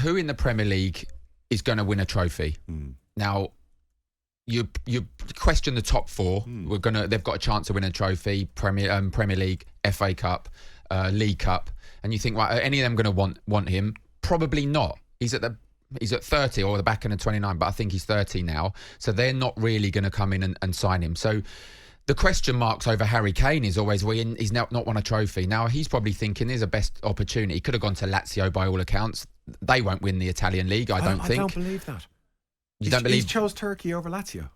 who in the Premier League is going to win a trophy? Now, you question the top four. They've got a chance to win a trophy: Premier League, FA Cup, League Cup, and you think, right, are any of them going to want him? Probably not. He's at 30 or the back end of 29, but I think he's 30 now, so they're not really going to come in and sign him. So the question marks over Harry Kane is always, he's now not won a trophy. Now he's probably thinking there's a best opportunity. He could have gone to Lazio by all accounts. They won't win the Italian league, I don't think. I don't believe that. You don't believe? He chose Turkey over Lazio.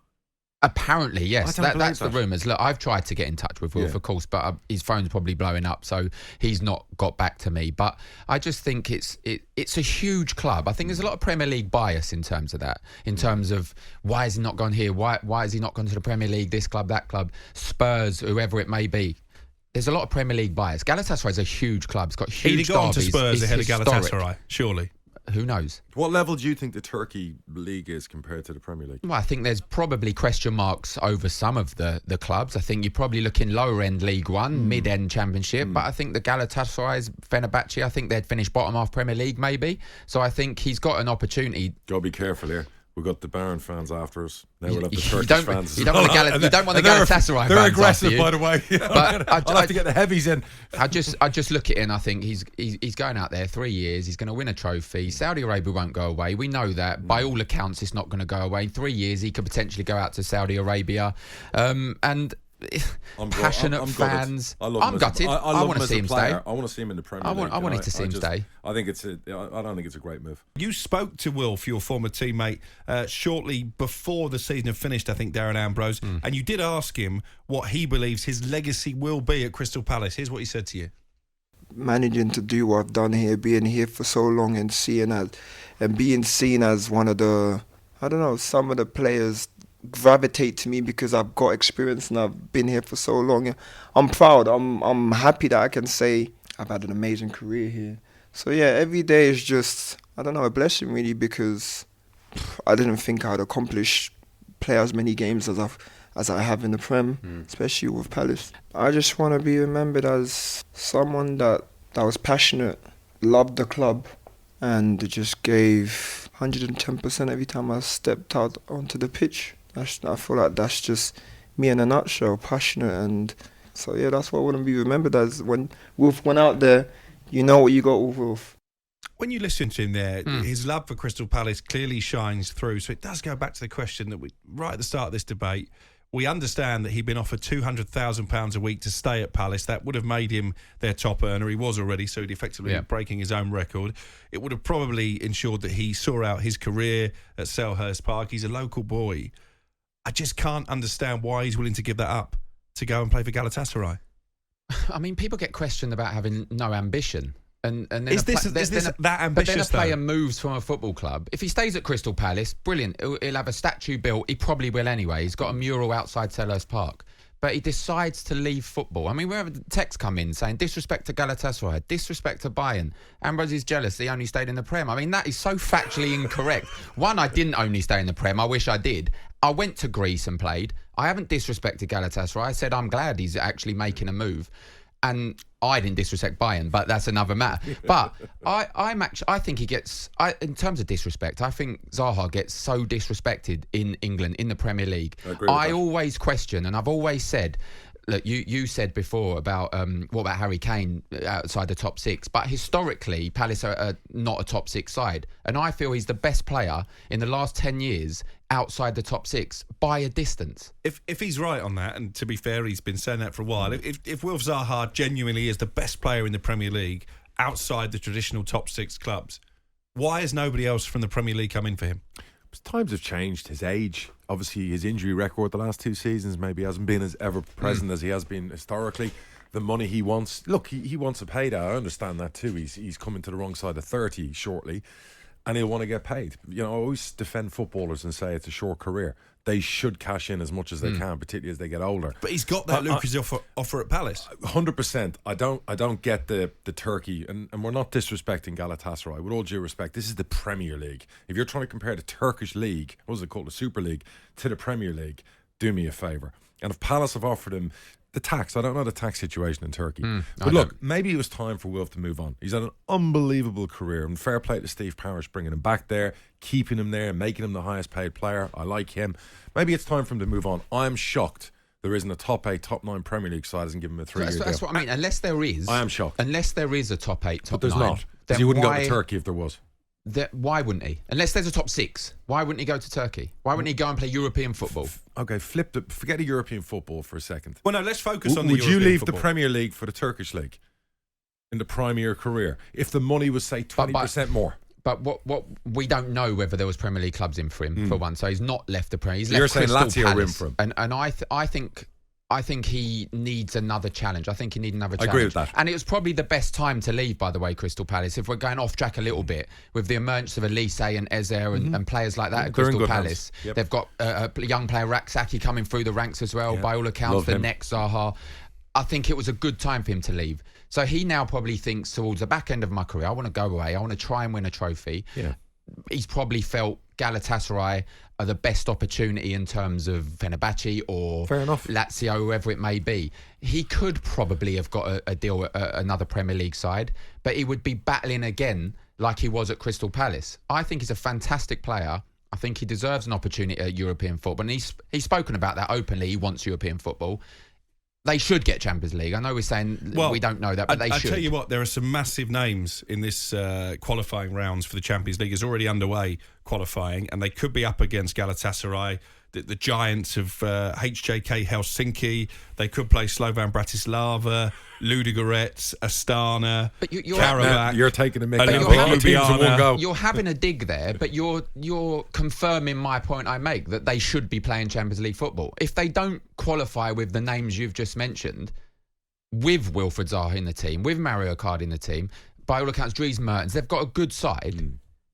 Apparently, yes. That's the rumours. Look, I've tried to get in touch with Wilf, of course, but his phone's probably blowing up, so he's not got back to me. But I just think it's a huge club. I think there's a lot of Premier League bias in terms of that, in terms of why has he not gone here? Why has he not gone to the Premier League, this club, that club, Spurs, whoever it may be. There's a lot of Premier League bias. Galatasaray is a huge club. It's got huge derbies. He'd have gone to Spurs ahead of Galatasaray, surely. Who knows? What level do you think the Turkey league is compared to the Premier League? Well, I think there's probably question marks over some of the clubs. I think you're probably looking lower end League One, mid end Championship. But I think the Galatasaray's, Fenerbahce, I think they'd finish bottom half Premier League maybe. So I think he's got an opportunity. Got to be careful here. We've got the Bayern fans after us. Now we'll have the Turkish fans. You don't want the Galatasaray fans. They're aggressive, by the way. But I'll have to get the heavies in. I just look at it and I think he's going out there 3 years. He's going to win a trophy. Saudi Arabia won't go away. We know that. By all accounts, it's not going to go away. In 3 years, he could potentially go out to Saudi Arabia. And passionate fans. I'm gutted. I want to see him stay. I want to see him in the Premier League. I wanted to see him stay. I don't think it's a great move. You spoke to Wilf, your former teammate, shortly before the season had finished, I think, Darren Ambrose, and you did ask him what he believes his legacy will be at Crystal Palace. Here's what he said to you. Managing to do what I've done here, being here for so long and being seen as one of the, some of the players gravitate to me because I've got experience and I've been here for so long. I'm proud. I'm happy that I can say I've had an amazing career here. So yeah, every day is just, a blessing really, because I didn't think I'd accomplish play as many games as I have in the Prem, especially with Palace. I just want to be remembered as someone that was passionate, loved the club, and just gave 110% every time I stepped out onto the pitch. I feel like that's just me in a nutshell, passionate. And so, yeah, that's what I want to be remembered as. When Wilf went out there, you know what you got with Wilf. When you listen to him there, his love for Crystal Palace clearly shines through. So it does go back to the question that right at the start of this debate, we understand that he'd been offered £200,000 a week to stay at Palace. That would have made him their top earner. He was already, so he'd effectively be breaking his own record. It would have probably ensured that he saw out his career at Selhurst Park. He's a local boy. I just can't understand why he's willing to give that up to go and play for Galatasaray. I mean, people get questioned about having no ambition. And then is this that ambitious? But then a player moves from a football club. If he stays at Crystal Palace, brilliant. He'll have a statue built. He probably will anyway. He's got a mural outside Selhurst Park. But he decides to leave football. I mean, wherever texts come in saying disrespect to Galatasaray, disrespect to BeIN. Ambrose is jealous he only stayed in the Prem. I mean, that is so factually incorrect. One, I didn't only stay in the Prem. I wish I did. I went to Greece and played. I haven't disrespected Galatasaray. I said I'm glad he's actually making a move. And I didn't disrespect BeIN, but that's another matter. But I think he gets, in terms of disrespect, I think Zaha gets so disrespected in England, in the Premier League. I always question, and I've always said, look, you said before about what about Harry Kane outside the top six, but historically Palace are not a top six side, and I feel he's the best player in the last 10 years outside the top six by a distance. If he's right on that, and to be fair, he's been saying that for a while, if Wilf Zaha genuinely is the best player in the Premier League outside the traditional top six clubs, why has nobody else from the Premier League come in for him? Times have changed. His age, obviously his injury record the last 2 seasons maybe hasn't been as ever present as he has been historically. The money he wants, look, he wants a payday. I understand that too. He's coming to the wrong side of 30 shortly, and he'll want to get paid. I always defend footballers and say it's a short career. They should cash in as much as they can, particularly as they get older. But he's got that lucrative offer at Palace. 100%. I don't get the Turkey, and we're not disrespecting Galatasaray. With all due respect, this is the Premier League. If you're trying to compare the Turkish league, what was it called, the Super League, to the Premier League, do me a favour. And if Palace have offered him the tax. I don't know the tax situation in Turkey. But look, maybe it was time for Wilf to move on. He's had an unbelievable career, and fair play to Steve Parish bringing him back there, keeping him there, making him the highest paid player. I like him. Maybe it's time for him to move on. I'm shocked there isn't a top 8, top 9 Premier League side hasn't given him a 3-year deal. That's what I mean. Unless there is, I am shocked. Unless there is a top 8, top 9, but there's not. Because he wouldn't go to Turkey if there was. Why wouldn't he? Unless there's a top 6, why wouldn't he go to Turkey? Why wouldn't he go and play European football? Okay, forget the European football for a second. Well, no, let's focus on the Would European you leave football. the Premier League for the Turkish league in the prime of your career if the money was, say, 20% more? But what we don't know whether there was Premier League clubs in for him, for one. So he's not left the Premier League. You're saying Lazio were in for him. And I think he needs another challenge. I think he needs another challenge. I agree with that. And it was probably the best time to leave, by the way, Crystal Palace. If we're going off track a little bit, with the emergence of Elise and Eze and players like that at Crystal Palace. Yep. They've got a young player, Raksaki, coming through the ranks as well. Yep. By all accounts, Love the him. next Zaha. I think it was a good time for him to leave. So he now probably thinks towards the back end of my career, I want to go away. I want to try and win a trophy. Yeah. He's probably felt Galatasaray are the best opportunity in terms of Fenerbahce or Fair enough. Lazio, whoever it may be. He could probably have got a deal at another Premier League side, but he would be battling again like he was at Crystal Palace. I think he's a fantastic player. I think he deserves an opportunity at European football. And he's spoken about that openly. He wants European football. They should get Champions League. I know we're saying we don't know that, but they should. I tell you what, there are some massive names in this qualifying rounds for the Champions League. It's already underway qualifying, and they could be up against Galatasaray, the giants of HJK Helsinki. They could play Slovan Bratislava, Ludogorets, Astana, Karabakh. You're taking a mix. You're having a dig there, but you're confirming my point I make, that they should be playing Champions League football. If they don't qualify with the names you've just mentioned, with Wilfried Zaha in the team, with Mario Kart in the team, by all accounts, Dries Mertens, they've got a good side.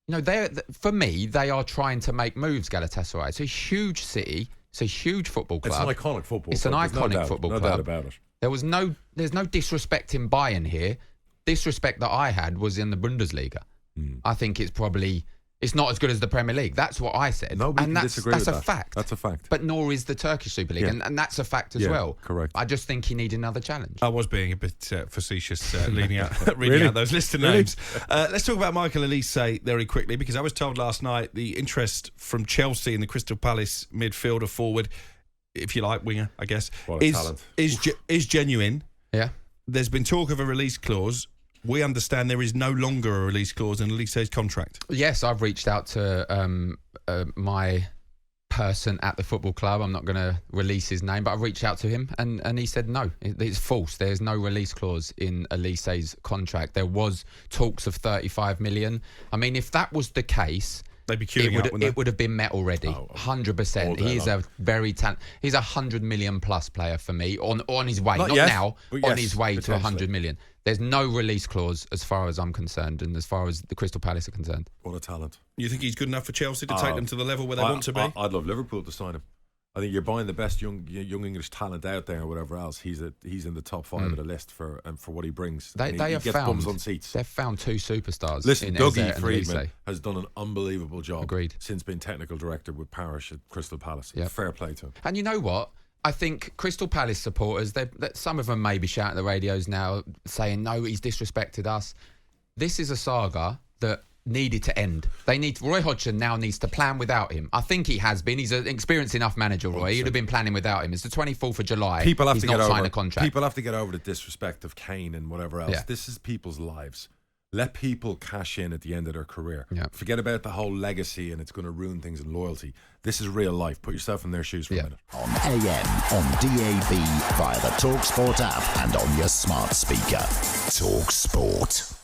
You know, for me, they are trying to make moves, Galatasaray. It's a huge city. It's a huge football club. It's an iconic football It's club. an iconic football club. No doubt about it. There's no disrespect in BeIN here. Disrespect that I had was in the Bundesliga. I think it's not as good as the Premier League. That's what I said. Nobody can disagree with that. That's a fact. That's a fact. But nor is the Turkish Super League, and that's a fact as well. Correct. I just think he needs another challenge. I was being a bit facetious reading out those list of names. Let's talk about Michael Elise very quickly, because I was told last night the interest from Chelsea in the Crystal Palace midfielder forward, if you like, winger, I guess, is genuine. Yeah. There's been talk of a release clause. We understand there is no longer a release clause in Elise's contract. Yes, I've reached out to my person at the football club. I'm not going to release his name, but I've reached out to him, and he said no, it's false. There's no release clause in Elise's contract. There was talks of 35 million. I mean, if that was the case, they'd be queuing up, wouldn't they? It would have been met already, 100%. He is a very he's 100 million plus player for me on his way, not now, on his way to 100 million. There's no release clause as far as I'm concerned, and as far as the Crystal Palace are concerned. What a talent. You think he's good enough for Chelsea to take them to the level where they want to be? I'd love Liverpool to sign him. I think you're buying the best young English talent out there, or whatever else. He's in the top 5 of the list for what he brings. They gets bums on seats. They've found 2 superstars. Listen, in Dougie Friedman has done an unbelievable job. Agreed. Since being technical director with Parish at Crystal Palace. Yep. Fair play to him. And you know what? I think Crystal Palace supporters, some of them may be shouting at the radios now, saying, no, he's disrespected us. This is a saga that needed to end. Roy Hodgson now needs to plan without him. I think he has been. He's an experienced enough manager, Roy. He'd have been planning without him. It's the 24th of July. People have He's to not get signed over a contract. People have to get over the disrespect of Kane and whatever else. Yeah. This is people's lives. Let people cash in at the end of their career. Yeah. Forget about the whole legacy and it's going to ruin things and loyalty. This is real life. Put yourself in their shoes for a minute. On AM, on DAB, via the talkSPORT app and on your smart speaker. talkSPORT.